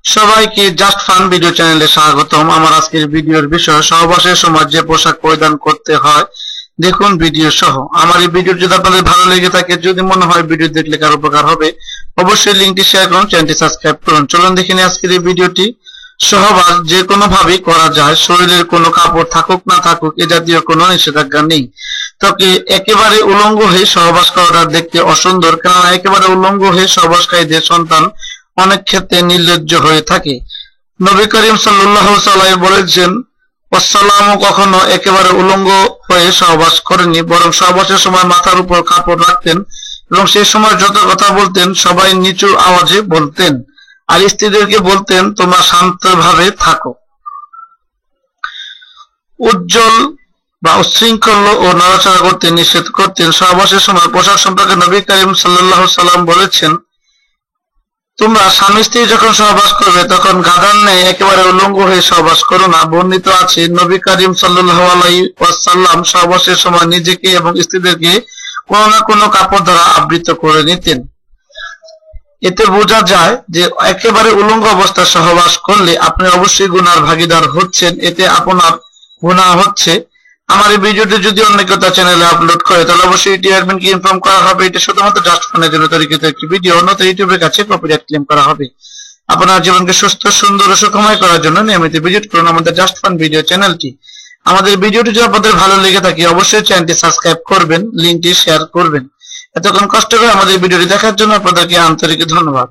সবাইকে just fun video চ্যানেলে স্বাগতম। আমার আজকের ভিডিওর বিষয় সহবাসের সময় যে পোশাক পরিধান করতে হয়, দেখুন ভিডিও সহ। আমার এই ভিডিও যদি আপনাদের ভালো লেগে থাকে, যদি মনে হয় ভিডিও দেখলে কারো উপকার হবে, অবশ্যই লিংকটি শেয়ার করুন, চ্যানেলটি সাবস্ক্রাইব করুন। চলুন দেখে নিই আজকের এই ভিডিওটি। সহবাস যে কোনো ভাবেই করা যায়, শরীরের কোনো কাপড় থাকুক না থাকুক এ জাতীয় কোনো নিষেধাজ্ঞা নেই। তবে একেবারে উলঙ্গ হয়ে সহবাস করাটা দেখতে অসুন্দর, কারণ একেবারে উলঙ্গ হয়ে সহবাসকারীদের সন্তান অনেক ক্ষেত্রে নির্লজ্জ হয়ে থাকে। নবী করিম সাল্লাল্লাহু আলাইহি বলেছেন, ওয়াসাল্লামু কখনো একেবারে উলঙ্গ হয়ে সহবাস করেননি, বরং সহবাসের সময় মাথার উপর কাপড় রাখতেন এবং সেই সময় যত কথা বলতেন সবাই নিচু আওয়াজে বলতেন, আর স্ত্রীদেরকে বলতেন তোমরা শান্তভাবে থাকো। উজ্জ্বল বা উচ্ছৃঙ্খল ও নড়াচড়া করতে নিষেধ করতেন। সহবাসের সময় পোশাক সম্পর্কে নবী করিম সাল্লাল্লাহু সাল্লাম বলেছেন, তোমরা স্বামী স্ত্রী যখন সহবাস করবে তখন গাধার ন্যায় একেবারে উলঙ্গ হয়ে সহবাস করো না। বর্ণিত আছে, নবী করিম সাল্লাল্লাহু আলাইহি ওয়াসাল্লাম সহবাসের সময় নিজেকে এবং স্ত্রীদেরকে কোনো না কোনো কাপড় দ্বারা আবৃত করে নিতেন। এতে বোঝা যায় যে একেবারে উলঙ্গ অবস্থায় সহবাস করলে আপনি অবশ্যই গুনার ভাগীদার হচ্ছেন, এতে আপনার গুনাহ হচ্ছে। আমার এই ভিডিওটি যদি অন্য কেউ তার চ্যানেলে আপলোড করে তাহলে অবশ্যই এটি অ্যাডমিনকে ইনফর্ম করা হবে। এটা শুধুমাত্র জাস্ট ফানের জন্য তৈরিকৃত একটি ভিডিও, অন্যথা ইউটিউবের কাছে কপিরাইট ক্লেম করা হবে। আপনার জীবনকে সুস্থ, সুন্দর ও সুখময় করার জন্য নিয়মিত ভিজিট করুন আমাদের জাস্ট ফান ভিডিও চ্যানেলটি। আমাদের ভিডিওটি যদি আপনাদের ভালো লেগে থাকে অবশ্যই চ্যানেলটি সাবস্ক্রাইব করবেন, লিংকটি শেয়ার করবেন। এতক্ষণ কষ্ট করে আমাদের ভিডিওটি দেখার জন্য আপনাদেরকে আন্তরিক ধন্যবাদ।